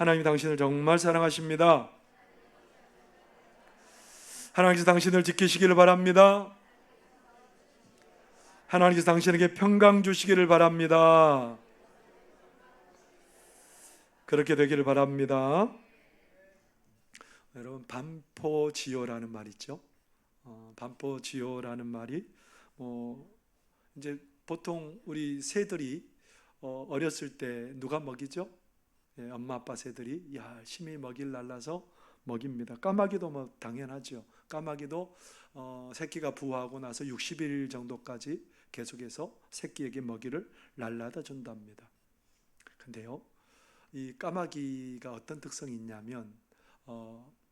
하나님이 당신을 정말 사랑하십니다. 하나님께서 당신을 지키시기를 바랍니다. 하나님께서 당신에게 평강 주시기를 바랍니다. 그렇게 되기를 바랍니다. 여러분, 반포지효라는 말 있죠? 반포지효라는 말이 이제 보통 우리 새들이 어렸을 때 누가 먹이죠? 예, 엄마 아빠 새들이 열심히 먹이를 날라서 먹입니다. 까마귀도 뭐 당연하죠. 까마귀도 새끼가 부화하고 나서 60일 정도까지 계속해서 새끼에게 먹이를 날라다 준답니다. 근데요, 이 까마귀가 어떤 특성이 있냐면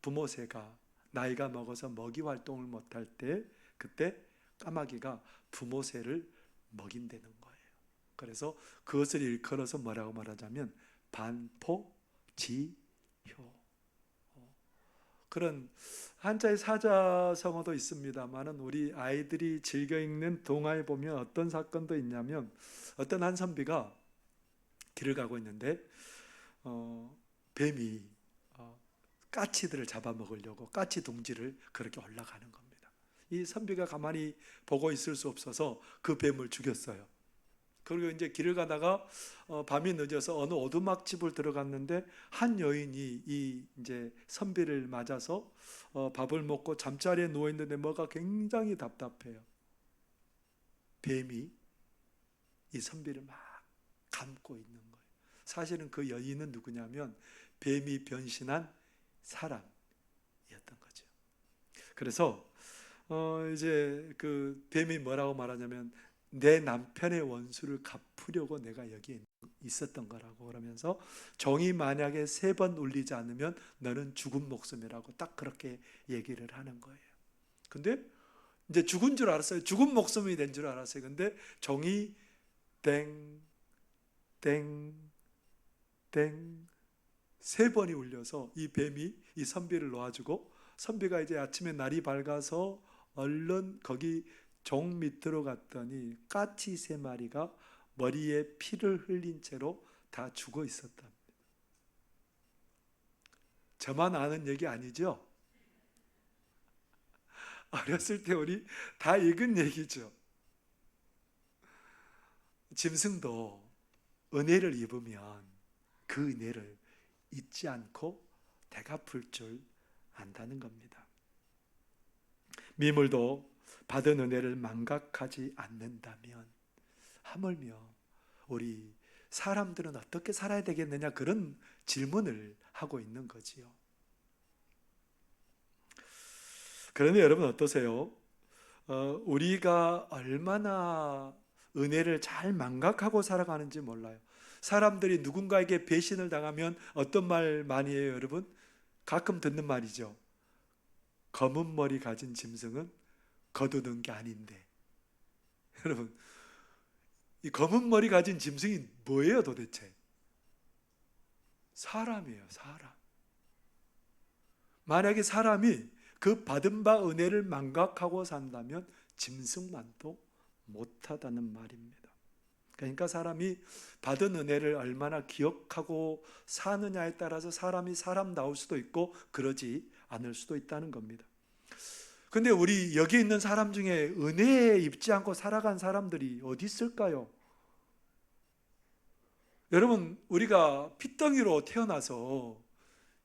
부모 새가 나이가 먹어서 먹이 활동을 못할 때 그때 까마귀가 부모 새를 먹인다는 거예요. 그래서 그것을 일컬어서 뭐라고 말하자면 반포지효, 그런 한자의 사자성어도 있습니다만은 우리 아이들이 즐겨 읽는 동화에 보면 어떤 사건도 있냐면 어떤 한 선비가 길을 가고 있는데 뱀이 까치들을 잡아먹으려고 까치 둥지를 그렇게 올라가는 겁니다. 이 선비가 가만히 보고 있을 수 없어서 그 뱀을 죽였어요. 그리고 이제 길을 가다가 밤이 늦어서 어느 오두막집을 들어갔는데 한 여인이 이 이제 선비를 맞아서 밥을 먹고 잠자리에 누워 있는데 뭐가 굉장히 답답해요. 뱀이 이 선비를 막 감고 있는 거예요. 사실은 그 여인은 누구냐면 뱀이 변신한 사람이었던 거죠. 그래서 이제 그 뱀이 뭐라고 말하냐면 내 남편의 원수를 갚으려고 내가 여기에 있었던 거라고 그러면서 종이 만약에 3번 울리지 않으면 너는 죽은 목숨이라고 딱 그렇게 얘기를 하는 거예요. 근데 이제 죽은 줄 알았어요. 죽은 목숨이 된 줄 알았어요. 근데 종이 땡, 땡, 땡 3번이 울려서 이 뱀이 이 선비를 놓아주고 선비가 이제 아침에 날이 밝아서 얼른 거기 종 밑으로 갔더니 까치 3마리가 머리에 피를 흘린 채로 다 죽어 있었답니다. 저만 아는 얘기 아니죠? 어렸을 때 우리 다 읽은 얘기죠. 짐승도 은혜를 입으면 그 은혜를 잊지 않고 되갚을 줄 안다는 겁니다. 미물도 받은 은혜를 망각하지 않는다면 하물며 우리 사람들은 어떻게 살아야 되겠느냐 그런 질문을 하고 있는 거지요. 그런데 여러분 어떠세요? 우리가 얼마나 은혜를 잘 망각하고 살아가는지 몰라요. 사람들이 누군가에게 배신을 당하면 어떤 말 많이 해요, 여러분? 가끔 듣는 말이죠. 검은 머리 가진 짐승은 거두는 게 아닌데. 여러분, 이 검은 머리 가진 짐승이 뭐예요, 도대체? 사람이에요, 사람. 만약에 사람이 그 받은 바 은혜를 망각하고 산다면 짐승만도 못하다는 말입니다. 그러니까 사람이 받은 은혜를 얼마나 기억하고 사느냐에 따라서 사람이 사람다울 수도 있고 그러지 않을 수도 있다는 겁니다. 근데 우리 여기 있는 사람 중에 은혜에 입지 않고 살아간 사람들이 어디 있을까요? 여러분, 우리가 핏덩이로 태어나서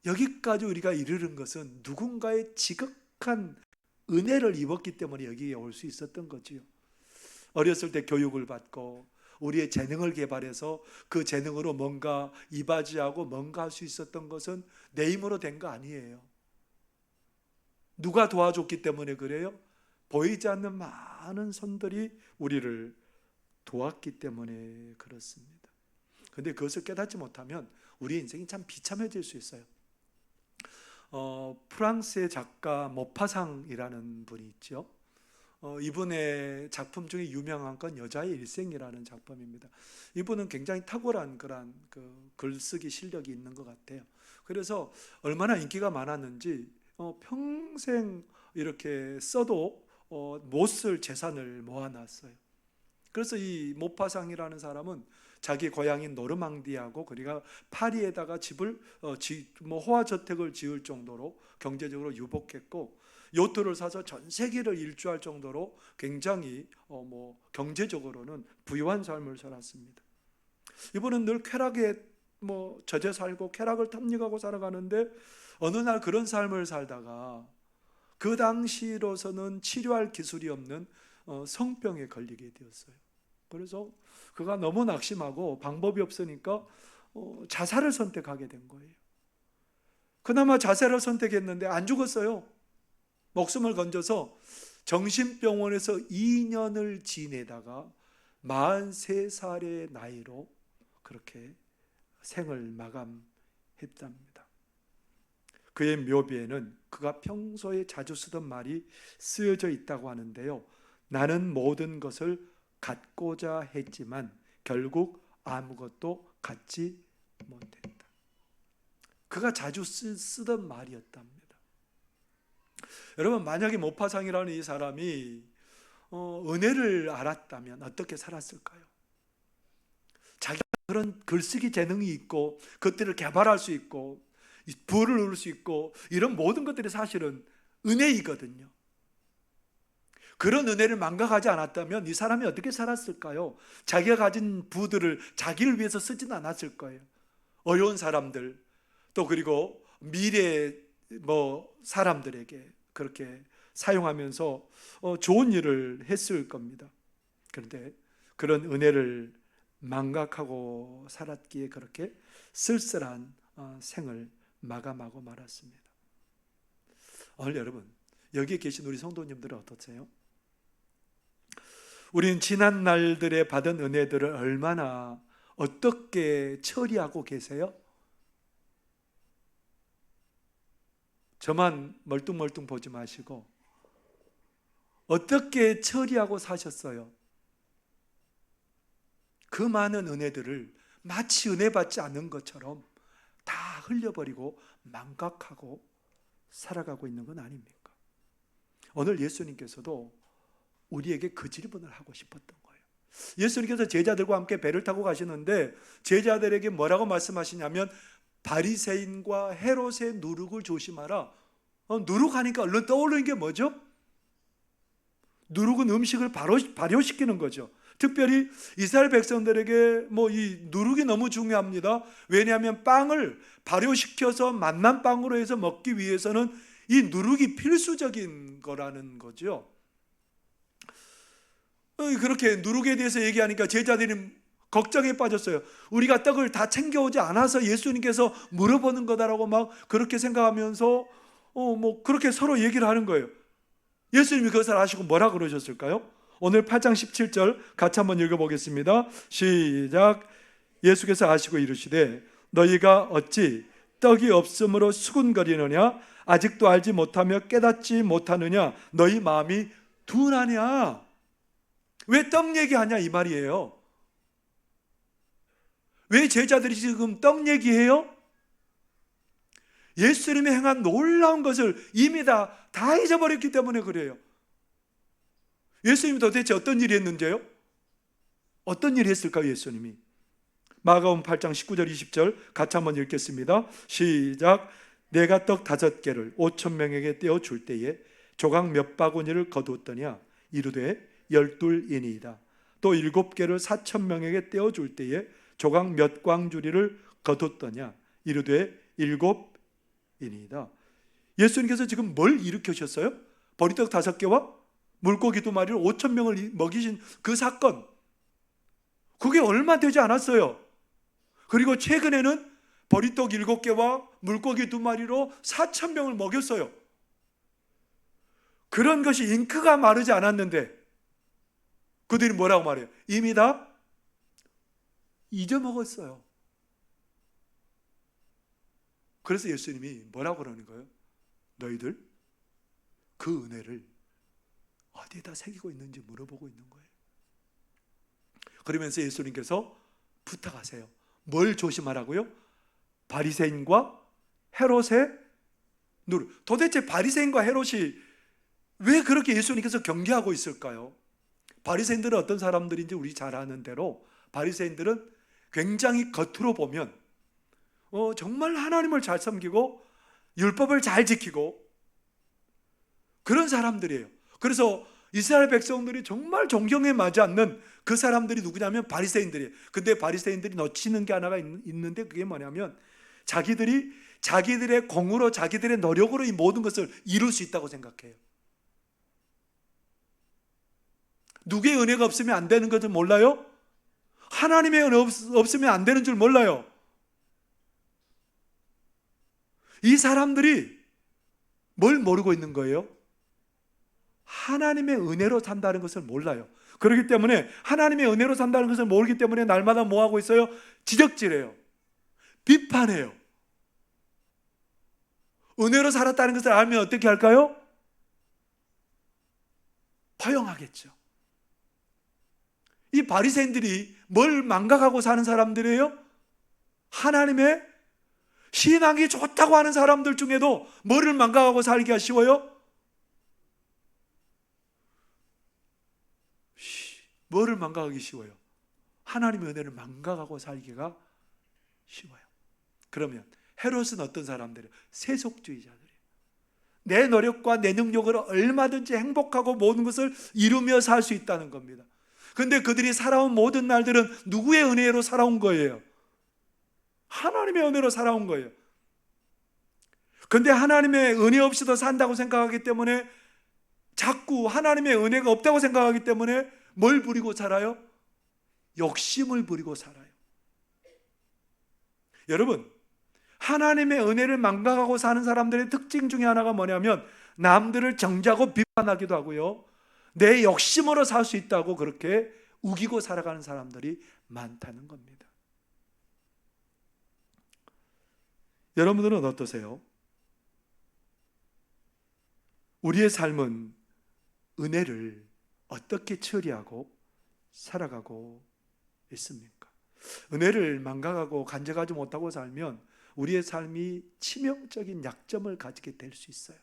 여기까지 우리가 이르는 것은 누군가의 지극한 은혜를 입었기 때문에 여기에 올 수 있었던 거지요. 어렸을 때 교육을 받고 우리의 재능을 개발해서 그 재능으로 뭔가 이바지하고 뭔가 할 수 있었던 것은 내 힘으로 된 거 아니에요. 누가 도와줬기 때문에 그래요? 보이지 않는 많은 손들이 우리를 도왔기 때문에 그렇습니다. 그런데 그것을 깨닫지 못하면 우리의 인생이 참 비참해질 수 있어요. 프랑스의 작가 모파상이라는 분이 있죠. 이분의 작품 중에 유명한 건 여자의 일생이라는 작품입니다. 이분은 굉장히 탁월한 그런 글쓰기 실력이 있는 것 같아요. 그래서 얼마나 인기가 많았는지 평생 이렇게 써도 못 쓸 재산을 모아놨어요. 그래서 이 모파상이라는 사람은 자기 고향인 노르망디하고 그리고 파리에다가 집을 호화저택을 지을 정도로 경제적으로 유복했고, 요트를 사서 전 세계를 일주할 정도로 굉장히 경제적으로는 부유한 삶을 살았습니다. 이분은 늘 쾌락에 젖어 살고 쾌락을 탐닉하고 살아가는데, 어느 날 그런 삶을 살다가 그 당시로서는 치료할 기술이 없는 성병에 걸리게 되었어요. 그래서 그가 너무 낙심하고 방법이 없으니까 자살을 선택하게 된 거예요. 그나마 자살을 선택했는데 안 죽었어요. 목숨을 건져서 정신병원에서 2년을 지내다가 43살의 나이로 그렇게 생을 마감했답니다. 그의 묘비에는 그가 평소에 자주 쓰던 말이 쓰여져 있다고 하는데요. 나는 모든 것을 갖고자 했지만 결국 아무것도 갖지 못했다. 그가 자주 쓰던 말이었답니다. 여러분, 만약에 모파상이라는 이 사람이 은혜를 알았다면 어떻게 살았을까요? 자기가 그런 글쓰기 재능이 있고 그것들을 개발할 수 있고 부를 누릴 수 있고 이런 모든 것들이 사실은 은혜이거든요. 그런 은혜를 망각하지 않았다면 이 사람이 어떻게 살았을까요? 자기가 가진 부들을 자기를 위해서 쓰지는 않았을 거예요. 어려운 사람들, 또 그리고 미래 사람들에게 그렇게 사용하면서 좋은 일을 했을 겁니다. 그런데 그런 은혜를 망각하고 살았기에 그렇게 쓸쓸한 생을 마감하고 말았습니다. 오늘 여러분, 여기에 계신 우리 성도님들은 어떠세요? 우리는 지난 날들에 받은 은혜들을 얼마나 어떻게 처리하고 계세요? 저만 멀뚱멀뚱 보지 마시고 어떻게 처리하고 사셨어요? 그 많은 은혜들을 마치 은혜 받지 않는 것처럼 다 흘려버리고 망각하고 살아가고 있는 건 아닙니까? 오늘 예수님께서도 우리에게 그 질문을 하고 싶었던 거예요. 예수님께서 제자들과 함께 배를 타고 가시는데 제자들에게 뭐라고 말씀하시냐면 바리새인과 헤롯의 누룩을 조심하라. 누룩하니까 얼른 떠오르는 게 뭐죠? 누룩은 음식을 발효시키는 거죠. 특별히 이스라엘 백성들에게 이 누룩이 너무 중요합니다. 왜냐하면 빵을 발효시켜서 맛난 빵으로 해서 먹기 위해서는 이 누룩이 필수적인 거라는 거죠. 그렇게 누룩에 대해서 얘기하니까 제자들이 걱정에 빠졌어요. 우리가 떡을 다 챙겨오지 않아서 예수님께서 물어보는 거다라고 막 그렇게 생각하면서 그렇게 서로 얘기를 하는 거예요. 예수님이 그것을 아시고 뭐라 그러셨을까요? 오늘 8장 17절 같이 한번 읽어보겠습니다. 시작. 예수께서 아시고 이르시되 너희가 어찌 떡이 없으므로 수군거리느냐? 아직도 알지 못하며 깨닫지 못하느냐? 너희 마음이 둔하냐? 왜 떡 얘기하냐 이 말이에요. 왜 제자들이 지금 떡 얘기해요? 예수님이 행한 놀라운 것을 이미 다 잊어버렸기 때문에 그래요. 예수님이 도대체 어떤 일이 했는지요? 어떤 일을 했을까요, 예수님이? 마가복음 8장 19절 20절 같이 한번 읽겠습니다. 시작. 내가 떡 5개를 5,000명에게 떼어 줄 때에 조각 몇 바구니를 거두었더냐? 이르되 12이니이다. 또 7개를 4,000명에게 떼어 줄 때에 조각 몇 광주리를 거뒀더냐? 이르되 7이니이다. 예수님께서 지금 뭘 일으키셨어요? 보리떡 5개와 물고기 2마리를 5,000명을 먹이신 그 사건, 그게 얼마 되지 않았어요. 그리고 최근에는 보리떡 7개와 물고기 2마리로 4,000명을 먹였어요. 그런 것이 잉크가 마르지 않았는데 그들이 뭐라고 말해요? 이미 다 잊어먹었어요. 그래서 예수님이 뭐라고 그러는 거예요? 너희들 그 은혜를 어디에다 새기고 있는지 물어보고 있는 거예요. 그러면서 예수님께서 부탁하세요. 뭘 조심하라고요? 바리새인과 헤롯의 누룩. 도대체 바리새인과 헤롯이 왜 그렇게 예수님께서 경계하고 있을까요? 바리새인들은 어떤 사람들인지 우리 잘 아는 대로 바리새인들은 굉장히 겉으로 보면 정말 하나님을 잘 섬기고 율법을 잘 지키고 그런 사람들이에요. 그래서 이스라엘 백성들이 정말 존경에 맞지 않는 그 사람들이 누구냐면 바리새인들이에요. 근데 바리새인들이 놓치는 게 하나가 있는데 그게 뭐냐면 자기들의 공으로 자기들의 노력으로 이 모든 것을 이룰 수 있다고 생각해요. 누구의 은혜가 없으면 안 되는 것을 몰라요? 하나님의 은혜 없으면 안 되는 줄 몰라요. 이 사람들이 뭘 모르고 있는 거예요? 하나님의 은혜로 산다는 것을 몰라요. 그렇기 때문에 하나님의 은혜로 산다는 것을 모르기 때문에 날마다 뭐 하고 있어요? 지적질해요. 비판해요. 은혜로 살았다는 것을 알면 어떻게 할까요? 포용하겠죠. 이 바리새인들이 뭘 망각하고 사는 사람들이에요? 하나님의 신앙이 좋다고 하는 사람들 중에도 뭐를 망각하고 살기가 쉬워요? 뭐를 망각하기 쉬워요? 하나님의 은혜를 망각하고 살기가 쉬워요. 그러면 헤롯은 어떤 사람들이에요? 세속주의자들이에요. 내 노력과 내 능력으로 얼마든지 행복하고 모든 것을 이루며 살 수 있다는 겁니다. 근데 그들이 살아온 모든 날들은 누구의 은혜로 살아온 거예요? 하나님의 은혜로 살아온 거예요. 근데 하나님의 은혜 없이도 산다고 생각하기 때문에 자꾸 하나님의 은혜가 없다고 생각하기 때문에 뭘 부리고 살아요? 욕심을 부리고 살아요. 여러분, 하나님의 은혜를 망각하고 사는 사람들의 특징 중에 하나가 뭐냐면 남들을 정죄하고 비판하기도 하고요, 내 욕심으로 살 수 있다고 그렇게 우기고 살아가는 사람들이 많다는 겁니다. 여러분들은 어떠세요? 우리의 삶은 은혜를 어떻게 처리하고 살아가고 있습니까? 은혜를 망각하고 간직하지 못하고 살면 우리의 삶이 치명적인 약점을 가지게 될 수 있어요.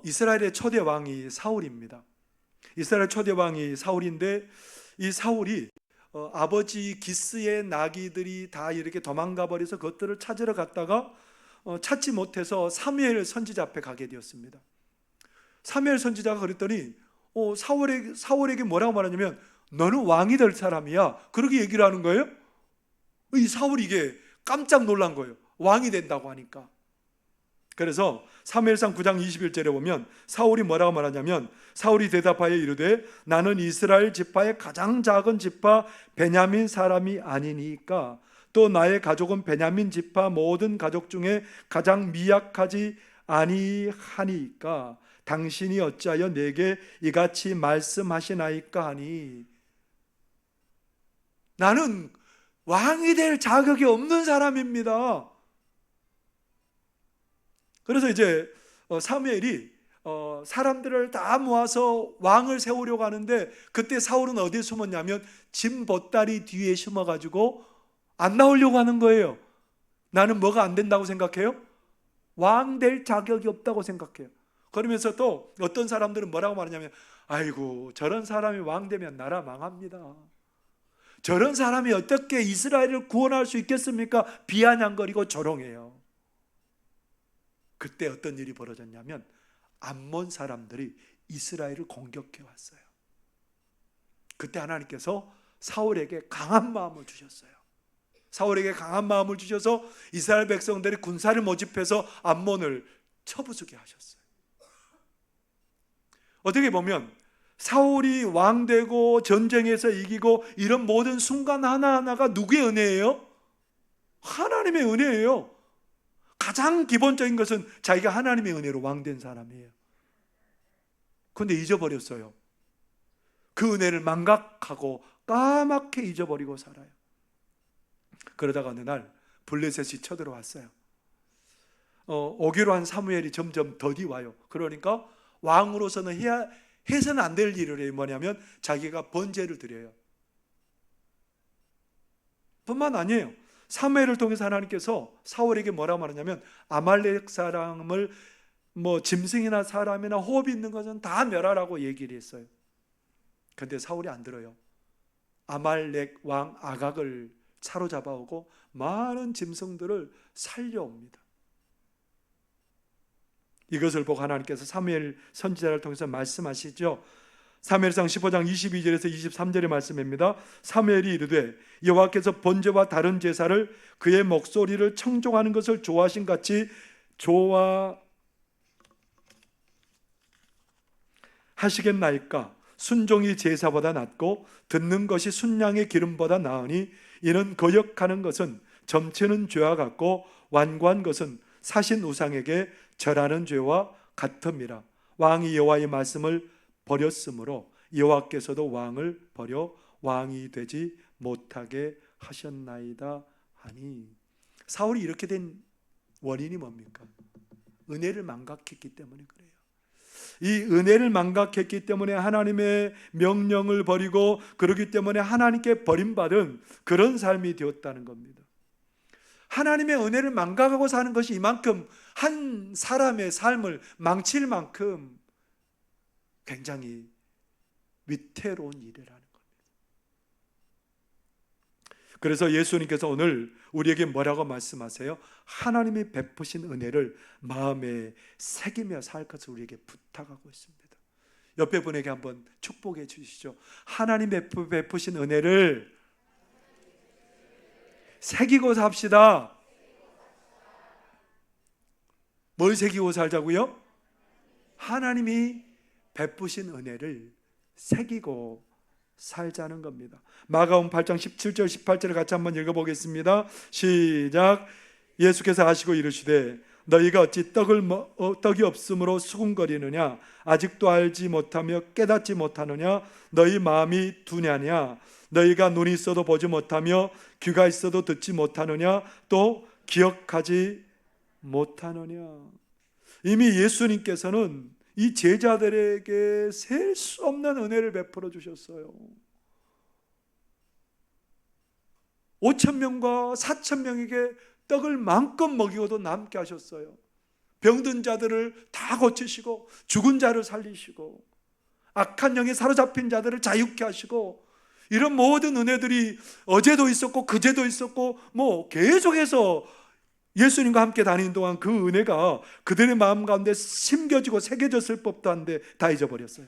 이스라엘의 초대 왕이 사울입니다. 이스라엘 초대 왕이 사울인데 이 사울이 아버지 기스의 나귀들이 다 이렇게 도망가 버려서 그것들을 찾으러 갔다가 찾지 못해서 사무엘 선지자 앞에 가게 되었습니다. 사무엘 선지자가 그랬더니 사울에게 뭐라고 말하냐면 너는 왕이 될 사람이야, 그렇게 얘기를 하는 거예요. 이 사울이 이게 깜짝 놀란 거예요. 왕이 된다고 하니까. 그래서 사무엘상 9장 21절에 보면 사울이 뭐라고 말하냐면 사울이 대답하여 이르되 나는 이스라엘 지파의 가장 작은 지파 베냐민 사람이 아니니까 또 나의 가족은 베냐민 지파 모든 가족 중에 가장 미약하지 아니하니까 당신이 어찌하여 내게 이같이 말씀하시나이까 하니, 나는 왕이 될 자격이 없는 사람입니다. 그래서 이제 사무엘이 사람들을 다 모아서 왕을 세우려고 하는데 그때 사울은 어디에 숨었냐면 짐 보따리 뒤에 숨어가지고 안 나오려고 하는 거예요. 나는 뭐가 안 된다고 생각해요? 왕 될 자격이 없다고 생각해요. 그러면서 또 어떤 사람들은 뭐라고 말하냐면 아이고 저런 사람이 왕 되면 나라 망합니다. 저런 사람이 어떻게 이스라엘을 구원할 수 있겠습니까? 비아냥거리고 조롱해요. 그때 어떤 일이 벌어졌냐면 암몬 사람들이 이스라엘을 공격해 왔어요. 그때 하나님께서 사울에게 강한 마음을 주셨어요. 사울에게 강한 마음을 주셔서 이스라엘 백성들이 군사를 모집해서 암몬을 쳐부수게 하셨어요. 어떻게 보면 사울이 왕되고 전쟁에서 이기고 이런 모든 순간 하나하나가 누구의 은혜예요? 하나님의 은혜예요. 가장 기본적인 것은 자기가 하나님의 은혜로 왕된 사람이에요. 그런데 잊어버렸어요. 그 은혜를 망각하고 까맣게 잊어버리고 살아요. 그러다가 어느 날 블레셋이 쳐들어왔어요. 오기로 한 사무엘이 점점 더디 와요. 그러니까 왕으로서는 해서는 안 될 일을 해요. 뭐냐면 자기가 번제를 드려요. 뿐만 아니에요. 사무엘을 통해서 하나님께서 사울에게 뭐라고 말하냐면 아말렉 사람을 짐승이나 사람이나 호흡이 있는 것은 다 멸하라고 얘기를 했어요. 그런데 사울이 안 들어요. 아말렉 왕 아각을 사로잡아오고 많은 짐승들을 살려옵니다. 이것을 보고 하나님께서 사무엘 선지자를 통해서 말씀하시죠. 사무엘상 15장 22절에서 23절의 말씀입니다. 사무엘이 이르되 여호와께서 번제와 다른 제사를 그의 목소리를 청종하는 것을 좋아하신 같이 좋아하시겠나이까? 순종이 제사보다 낫고 듣는 것이 순양의 기름보다 나으니 이는 거역하는 것은 점치는 죄와 같고 완고한 것은 사신 우상에게 절하는 죄와 같음이라. 왕이 여호와의 말씀을 버렸으므로 여호와께서도 왕을 버려 왕이 되지 못하게 하셨나이다 하니. 사울이 이렇게 된 원인이 뭡니까? 은혜를 망각했기 때문에 그래요. 이 은혜를 망각했기 때문에 하나님의 명령을 버리고 그러기 때문에 하나님께 버림받은 그런 삶이 되었다는 겁니다. 하나님의 은혜를 망각하고 사는 것이 이만큼 한 사람의 삶을 망칠 만큼 굉장히 위태로운 일이라는 겁니다. 그래서 예수님께서 오늘 우리에게 뭐라고 말씀하세요? 하나님이 베푸신 은혜를 마음에 새기며 살 것을 우리에게 부탁하고 있습니다. 옆에 분에게 한번 축복해 주시죠. 하나님 베푸신 은혜를 새기고 삽시다. 뭘 새기고 살자고요? 하나님이 베푸신 은혜를 새기고 살자는 겁니다. 마가복음 8장 17절 18절을 같이 한번 읽어보겠습니다. 시작. 예수께서 하시고 이르시되 너희가 어찌 떡이 없으므로 수군거리느냐? 아직도 알지 못하며 깨닫지 못하느냐? 너희 마음이 두냐냐? 너희가 눈이 있어도 보지 못하며 귀가 있어도 듣지 못하느냐? 또 기억하지 못하느냐? 이미 예수님께서는 이 제자들에게 셀 수 없는 은혜를 베풀어 주셨어요. 5,000명과 4,000명에게 떡을 마음껏 먹이고도 남게 하셨어요. 병든 자들을 다 고치시고 죽은 자를 살리시고 악한 영에 사로잡힌 자들을 자유케 하시고, 이런 모든 은혜들이 어제도 있었고 그제도 있었고 뭐 계속해서 예수님과 함께 다니는 동안 그 은혜가 그들의 마음 가운데 심겨지고 새겨졌을 법도 한데 다 잊어버렸어요.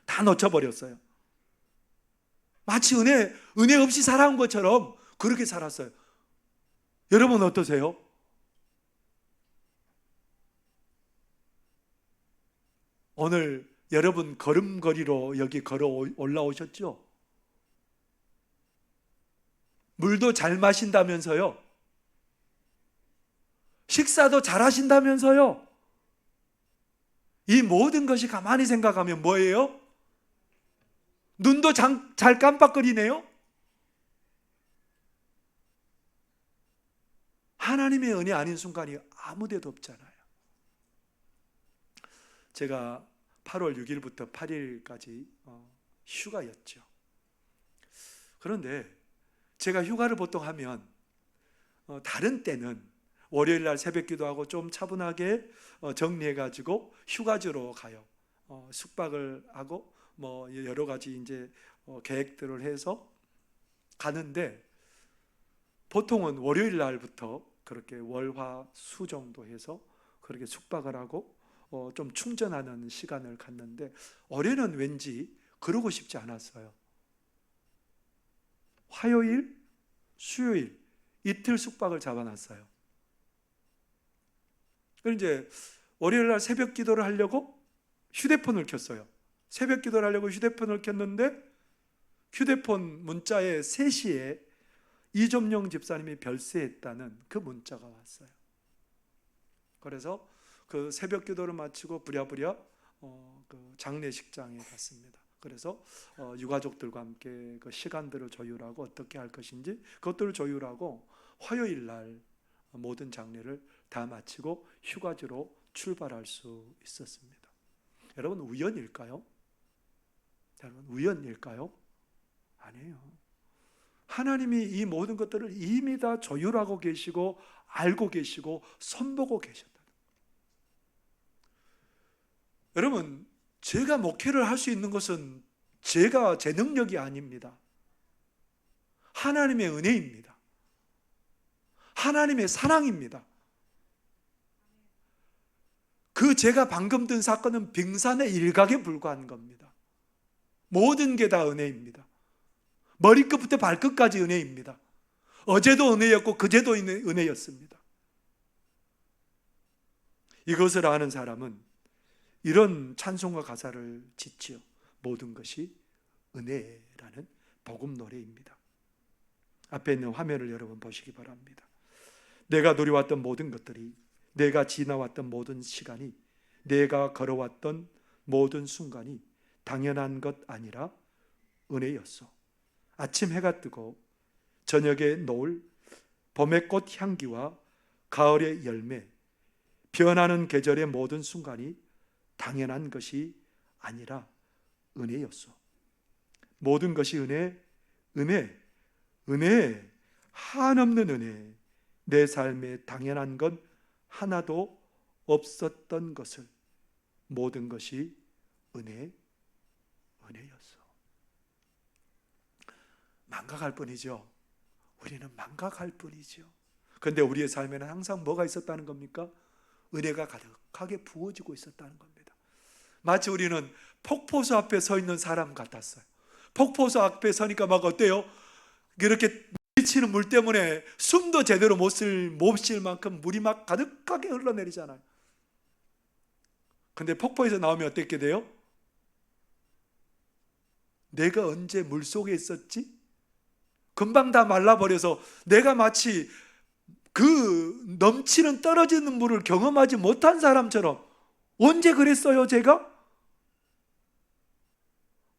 다 놓쳐버렸어요. 마치 은혜 없이 살아온 것처럼 그렇게 살았어요. 여러분 어떠세요? 오늘 여러분 걸음걸이로 여기 걸어 올라오셨죠? 물도 잘 마신다면서요? 식사도 잘 하신다면서요? 이 모든 것이 가만히 생각하면 뭐예요? 눈도 잘 깜빡거리네요? 하나님의 은혜 아닌 순간이 아무 데도 없잖아요. 제가 8월 6일부터 8일까지 휴가였죠. 그런데 제가 휴가를 보통 하면 다른 때는 월요일 날 새벽 기도하고 좀 차분하게 정리해가지고 휴가지로 가요. 숙박을 하고 뭐 여러 가지 이제 계획들을 해서 가는데, 보통은 월요일 날부터 그렇게 월화 수 정도 해서 그렇게 숙박을 하고 좀 충전하는 시간을 갖는데, 올해는 왠지 그러고 싶지 않았어요. 화요일, 수요일 이틀 숙박을 잡아놨어요. 그래서 이제 월요일 날 새벽 기도를 하려고 휴대폰을 켰어요. 새벽 기도를 하려고 휴대폰을 켰는데 휴대폰 문자에 3시에 이점용 집사님이 별세했다는 그 문자가 왔어요. 그래서 그 새벽 기도를 마치고 부랴부랴 그 장례식장에 갔습니다. 그래서 유가족들과 함께 그 시간들을 조율하고 어떻게 할 것인지 그것들을 조율하고 화요일 날 모든 장례를 다 마치고 휴가지로 출발할 수 있었습니다. 여러분 우연일까요? 여러분 우연일까요? 아니에요. 하나님이 이 모든 것들을 이미 다 조율하고 계시고 알고 계시고 선보고 계셨다. 여러분 제가 목회를 할 수 있는 것은 제 능력이 아닙니다. 하나님의 은혜입니다. 하나님의 사랑입니다. 제가 방금 든 사건은 빙산의 일각에 불과한 겁니다. 모든 게 다 은혜입니다. 머리끝부터 발끝까지 은혜입니다. 어제도 은혜였고 그제도 은혜였습니다. 이것을 아는 사람은 이런 찬송가 가사를 짓지요. 모든 것이 은혜라는 복음 노래입니다. 앞에 있는 화면을 여러분 보시기 바랍니다. 내가 누려왔던 모든 것들이, 내가 지나왔던 모든 시간이, 내가 걸어왔던 모든 순간이 당연한 것 아니라 은혜였어. 아침 해가 뜨고 저녁에 노을, 봄의 꽃 향기와 가을의 열매, 변하는 계절의 모든 순간이 당연한 것이 아니라 은혜였어. 모든 것이 은혜, 한없는 은혜. 내 삶에 당연한 건 하나도 없었던 것을, 모든 것이 은혜였어. 망각할 뿐이죠. 우리는 망각할 뿐이죠. 그런데 우리의 삶에는 항상 뭐가 있었다는 겁니까? 은혜가 가득하게 부어지고 있었다는 겁니다. 마치 우리는 폭포수 앞에 서 있는 사람 같았어요. 폭포수 앞에 서니까 막 어때요? 이렇게 미치는 물 때문에 숨도 제대로 못 쉴 만큼 물이 막 가득하게 흘러내리잖아요. 근데 폭포에서 나오면 어떻게 돼요? 내가 언제 물 속에 있었지? 금방 다 말라버려서 내가 마치 그 넘치는 떨어지는 물을 경험하지 못한 사람처럼, 언제 그랬어요 제가?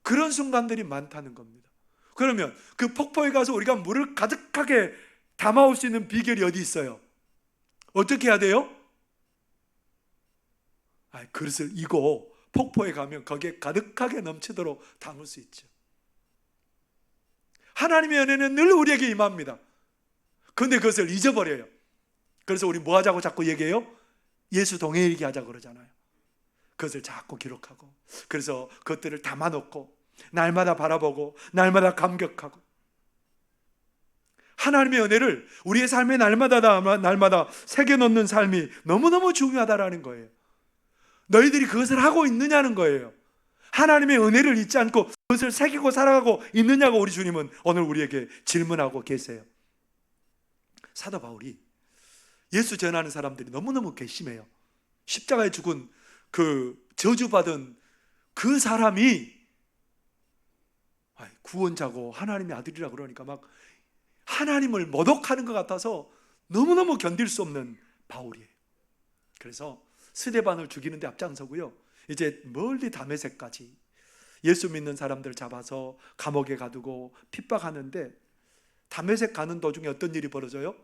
그런 순간들이 많다는 겁니다. 그러면 그 폭포에 가서 우리가 물을 가득하게 담아올 수 있는 비결이 어디 있어요? 어떻게 해야 돼요? 그릇을 이고 폭포에 가면 거기에 가득하게 넘치도록 담을 수 있죠. 하나님의 은혜는 늘 우리에게 임합니다. 그런데 그것을 잊어버려요. 그래서 우리 뭐 하자고 자꾸 얘기해요? 예수 동행 얘기하자고 그러잖아요. 그것을 자꾸 기록하고, 그래서 그것들을 담아놓고 날마다 바라보고 날마다 감격하고, 하나님의 은혜를 우리의 삶에 날마다 새겨놓는 삶이 너무너무 중요하다는 거예요. 너희들이 그것을 하고 있느냐는 거예요. 하나님의 은혜를 잊지 않고 그것을 새기고 살아가고 있느냐고 우리 주님은 오늘 우리에게 질문하고 계세요. 사도 바울이 예수 전하는 사람들이 너무너무 괘씸해요. 십자가에 죽은 그 저주받은 그 사람이 구원자고 하나님의 아들이라 그러니까 막 하나님을 모독하는 것 같아서 너무너무 견딜 수 없는 바울이에요. 그래서 스데반을 죽이는데 앞장서고요, 이제 멀리 다메섹까지 예수 믿는 사람들 잡아서 감옥에 가두고 핍박하는데, 다메섹 가는 도중에 어떤 일이 벌어져요?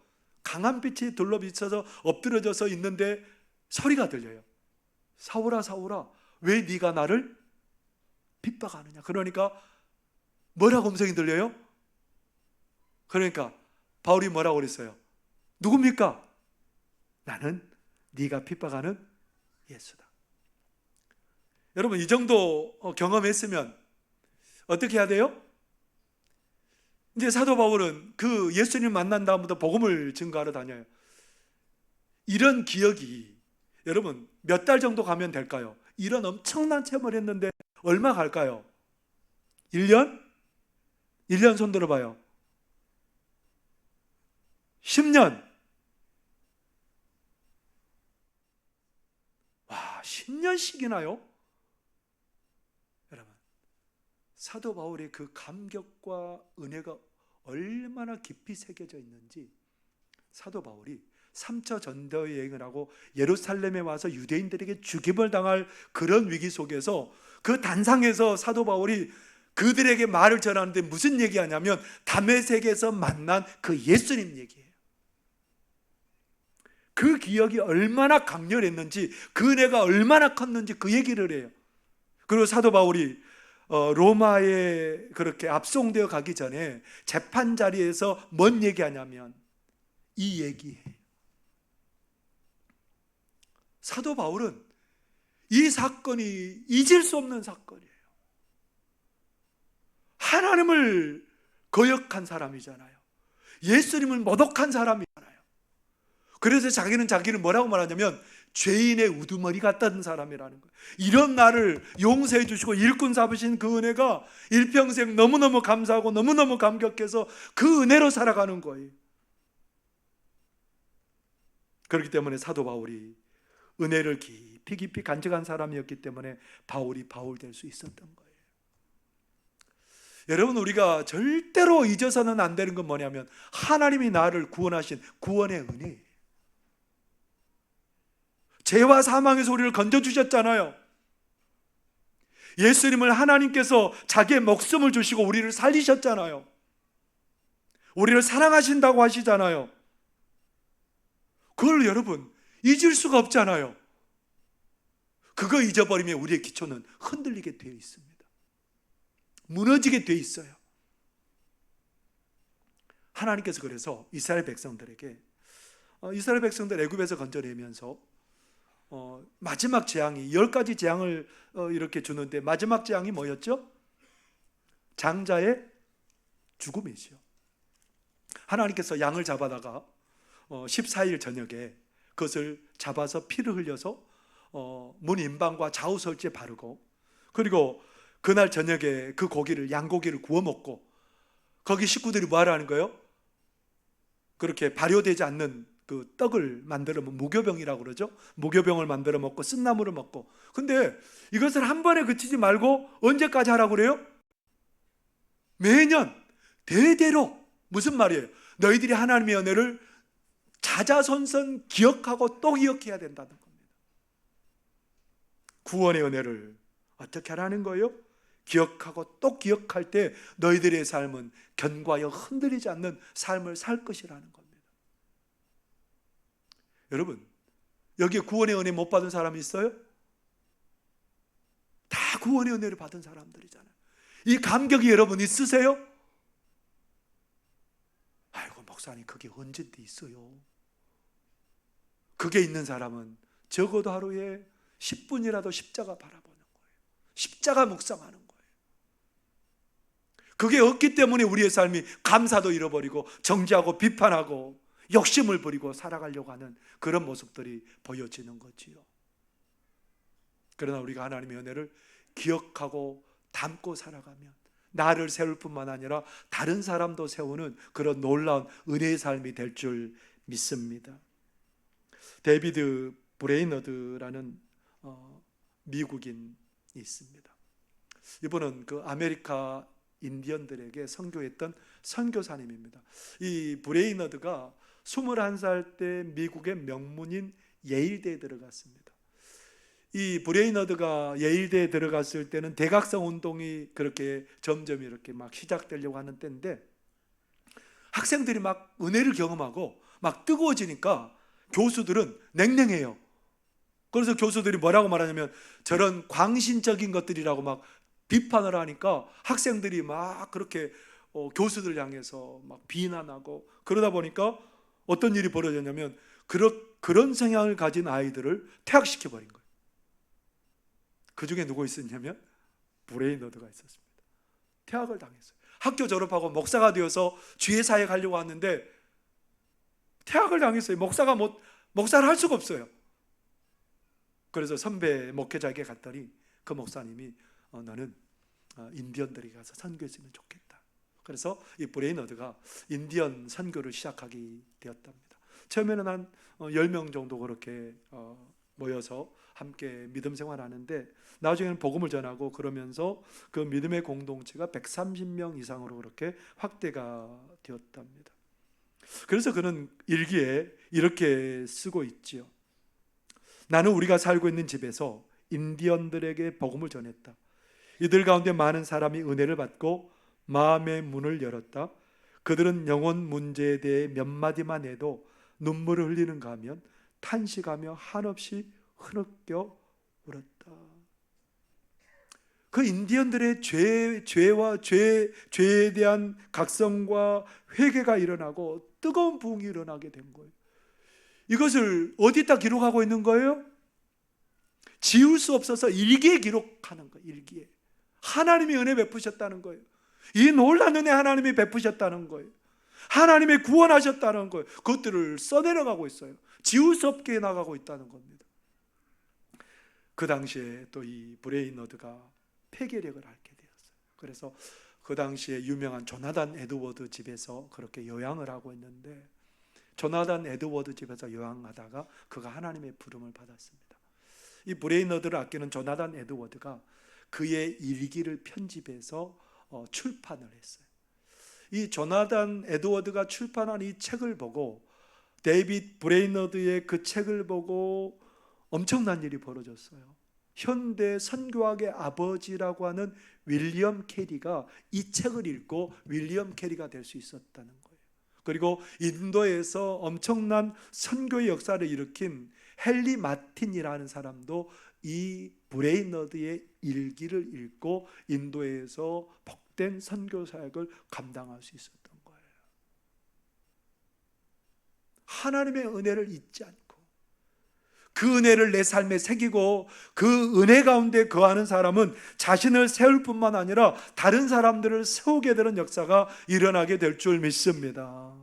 강한 빛이 둘러비쳐서 엎드려져서 있는데 소리가 들려요. 사울아 사울아, 왜 네가 나를 핍박하느냐. 그러니까 뭐라고 음성이 들려요? 그러니까 바울이 뭐라고 그랬어요? 누굽니까? 나는 네가 핍박하는 예수다. 여러분, 이 정도 경험했으면 어떻게 해야 돼요? 이제 사도 바울은 그 예수님 만난 다음부터 복음을 증거하러 다녀요. 이런 기억이 여러분 몇 달 정도 가면 될까요? 이런 엄청난 체험을 했는데 얼마 갈까요? 1년? 1년 손 들어봐요. 10년? 와, 10년씩이나요? 여러분, 사도 바울의 그 감격과 은혜가 얼마나 깊이 새겨져 있는지, 사도 바울이 3차 전도 여행을 하고 예루살렘에 와서 유대인들에게 죽임을 당할 그런 위기 속에서 그 단상에서 사도 바울이 그들에게 말을 전하는데 무슨 얘기하냐면 다메섹에서 만난 그 예수님 얘기예요. 그 기억이 얼마나 강렬했는지, 그 은혜가 얼마나 컸는지 그 얘기를 해요. 그리고 사도 바울이 로마에 그렇게 압송되어 가기 전에 재판 자리에서 뭔 얘기하냐면 이 얘기예요. 사도 바울은 이 사건이 잊을 수 없는 사건이에요. 하나님을 거역한 사람이잖아요. 예수님을 모독한 사람이잖아요. 그래서 자기는 자기를 뭐라고 말하냐면 죄인의 우두머리 같다는 사람이라는 거예요. 이런 나를 용서해 주시고 일꾼 삼으신 그 은혜가 일평생 너무너무 감사하고 너무너무 감격해서 그 은혜로 살아가는 거예요. 그렇기 때문에 사도 바울이 은혜를 깊이 깊이 간직한 사람이었기 때문에 바울이 바울 될 수 있었던 거예요. 여러분, 우리가 절대로 잊어서는 안 되는 건 뭐냐면 하나님이 나를 구원하신 구원의 은혜예요. 죄와 사망에서 우리를 건져주셨잖아요. 예수님을 하나님께서 자기의 목숨을 주시고 우리를 살리셨잖아요. 우리를 사랑하신다고 하시잖아요. 그걸 여러분 잊을 수가 없잖아요. 그거 잊어버리면 우리의 기초는 흔들리게 되어 있습니다. 무너지게 되어 있어요. 하나님께서 그래서 이스라엘 백성들에게 이스라엘 백성들 애굽에서 건져내면서 마지막 재앙이 10가지 재앙을 이렇게 주는데 마지막 재앙이 뭐였죠? 장자의 죽음이죠. 하나님께서 양을 잡아다가 14일 저녁에 그것을 잡아서 피를 흘려서 문 인방과 좌우 설치에 바르고, 그리고 그날 저녁에 그 고기를, 양고기를 구워 먹고, 거기 식구들이 뭐 하라는 거예요? 그렇게 발효되지 않는 그 떡을 만들어 무교병이라고 그러죠. 무교병을 만들어 먹고 쓴나물을 먹고. 근데 이것을 한 번에 그치지 말고 언제까지 하라고 그래요? 매년 대대로. 무슨 말이에요? 너희들이 하나님의 은혜를 자자손손 기억하고 또 기억해야 된다는 겁니다. 구원의 은혜를 어떻게 하라는 거예요? 기억하고 또 기억할 때 너희들의 삶은 견고하여 흔들리지 않는 삶을 살 것이라는 겁니다. 여러분, 여기에 구원의 은혜 못 받은 사람이 있어요? 다 구원의 은혜를 받은 사람들이잖아요. 이 감격이 여러분 있으세요? 아이고 목사님, 그게 언제인데 있어요? 그게 있는 사람은 적어도 하루에 10분이라도 십자가 바라보는 거예요. 십자가 묵상하는 거예요. 그게 없기 때문에 우리의 삶이 감사도 잃어버리고 정죄하고 비판하고 욕심을 부리고 살아가려고 하는 그런 모습들이 보여지는 거지요. 그러나 우리가 하나님의 은혜를 기억하고 담고 살아가면 나를 세울 뿐만 아니라 다른 사람도 세우는 그런 놀라운 은혜의 삶이 될 줄 믿습니다. 데이비드 브레이너드라는 미국인이 있습니다. 이분은 그 아메리카 인디언들에게 선교했던 선교사님입니다. 이 브레이너드가 21살 때 미국의 명문인 예일대에 들어갔습니다. 이 브레이너드가 예일대에 들어갔을 때는 대각성 운동이 그렇게 점점 이렇게 막 시작되려고 하는 때인데, 학생들이 막 은혜를 경험하고 막 뜨거워지니까 교수들은 냉랭해요. 그래서 교수들이 뭐라고 말하냐면 저런 광신적인 것들이라고 막 비판을 하니까 학생들이 막 그렇게 교수들 향해서 막 비난하고, 그러다 보니까 어떤 일이 벌어졌냐면 그런 성향을 가진 아이들을 퇴학시켜버린 거예요. 그 중에 누구 있었냐면 브레이너드가 있었습니다. 퇴학을 당했어요. 학교 졸업하고 목사가 되어서 주의 사역에 가려고 하는데 퇴학을 당했어요. 목사를 할 수가 없어요. 그래서 선배 목회자에게 갔더니 그 목사님이 너는 인디언들에게 가서 선교했으면 좋겠다. 그래서 이 브레이너드가 인디언 선교를 시작하게 되었답니다. 처음에는 한 10명 정도 그렇게 모여서 함께 믿음 생활하는데, 나중에는 복음을 전하고 그러면서 그 믿음의 공동체가 130명 이상으로 그렇게 확대가 되었답니다. 그래서 그는 일기에 이렇게 쓰고 있지요. 나는 우리가 살고 있는 집에서 인디언들에게 복음을 전했다. 이들 가운데 많은 사람이 은혜를 받고 마음의 문을 열었다. 그들은 영혼 문제에 대해 몇 마디만 해도 눈물을 흘리는가 하면 탄식하며 한없이 흐느껴 울었다. 그 인디언들의 죄에 대한 각성과 회개가 일어나고 뜨거운 부흥이 일어나게 된 거예요. 이것을 어디다 기록하고 있는 거예요? 지울 수 없어서 일기에 기록하는 거예요. 일기에. 하나님이 은혜 베푸셨다는 거예요. 이 놀라운 은혜 하나님이 베푸셨다는 거예요. 하나님이 구원하셨다는 거예요. 그것들을 써내려가고 있어요. 지울 수 없게 나가고 있다는 겁니다. 그 당시에 또 이 브레이너드가 폐결핵을 앓게 되었어요. 그래서 그 당시에 유명한 조나단 에드워드 집에서 그렇게 요양을 하고 있는데, 조나단 에드워드 집에서 요양하다가 그가 하나님의 부름을 받았습니다. 이 브레이너드를 아끼는 조나단 에드워드가 그의 일기를 편집해서 출판을 했어요. 이 조나단 에드워드가 출판한 이 책을 보고, 데이빗 브레이너드의 그 책을 보고 엄청난 일이 벌어졌어요. 현대 선교학의 아버지라고 하는 윌리엄 캐리가 이 책을 읽고 윌리엄 캐리가 될 수 있었다는 거예요. 그리고 인도에서 엄청난 선교의 역사를 일으킨 헨리 마틴이라는 사람도 이 브레이너드의 일기를 읽고 인도에서 복된 선교 사역을 감당할 수 있었던 거예요. 하나님의 은혜를 잊지 않고 그 은혜를 내 삶에 새기고 그 은혜 가운데 거하는 사람은 자신을 세울 뿐만 아니라 다른 사람들을 세우게 되는 역사가 일어나게 될 줄 믿습니다.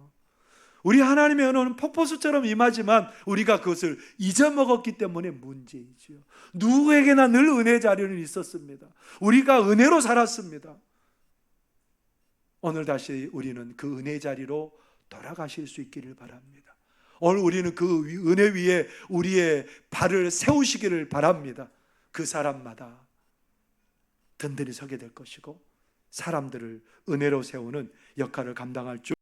우리 하나님의 은혜는 폭포수처럼 임하지만 우리가 그것을 잊어먹었기 때문에 문제이지요. 누구에게나 늘 은혜 자리는 있었습니다. 우리가 은혜로 살았습니다. 오늘 다시 우리는 그 은혜 자리로 돌아가실 수 있기를 바랍니다. 오늘 우리는 그 은혜 위에 우리의 발을 세우시기를 바랍니다. 그 사람마다 든든히 서게 될 것이고 사람들을 은혜로 세우는 역할을 감당할 줄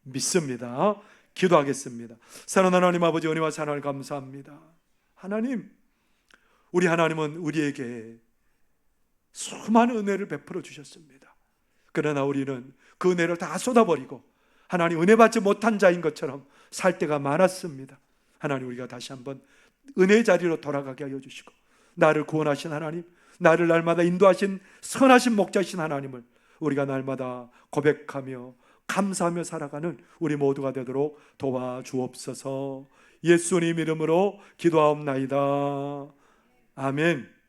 믿습니다. 기도하겠습니다. 사랑하는 하나님 아버지, 은혜와 사랑을 감사합니다. 하나님, 우리 하나님은 우리에게 수많은 은혜를 베풀어 주셨습니다. 그러나 우리는 그 은혜를 다 쏟아버리고 하나님 은혜 받지 못한 자인 것처럼 살 때가 많았습니다. 하나님, 우리가 다시 한번 은혜의 자리로 돌아가게 하여 주시고 나를 구원하신 하나님, 나를 날마다 인도하신 선하신 목자이신 하나님을 우리가 날마다 고백하며 감사하며 살아가는 우리 모두가 되도록 도와주옵소서. 예수님 이름으로 기도하옵나이다. 아멘.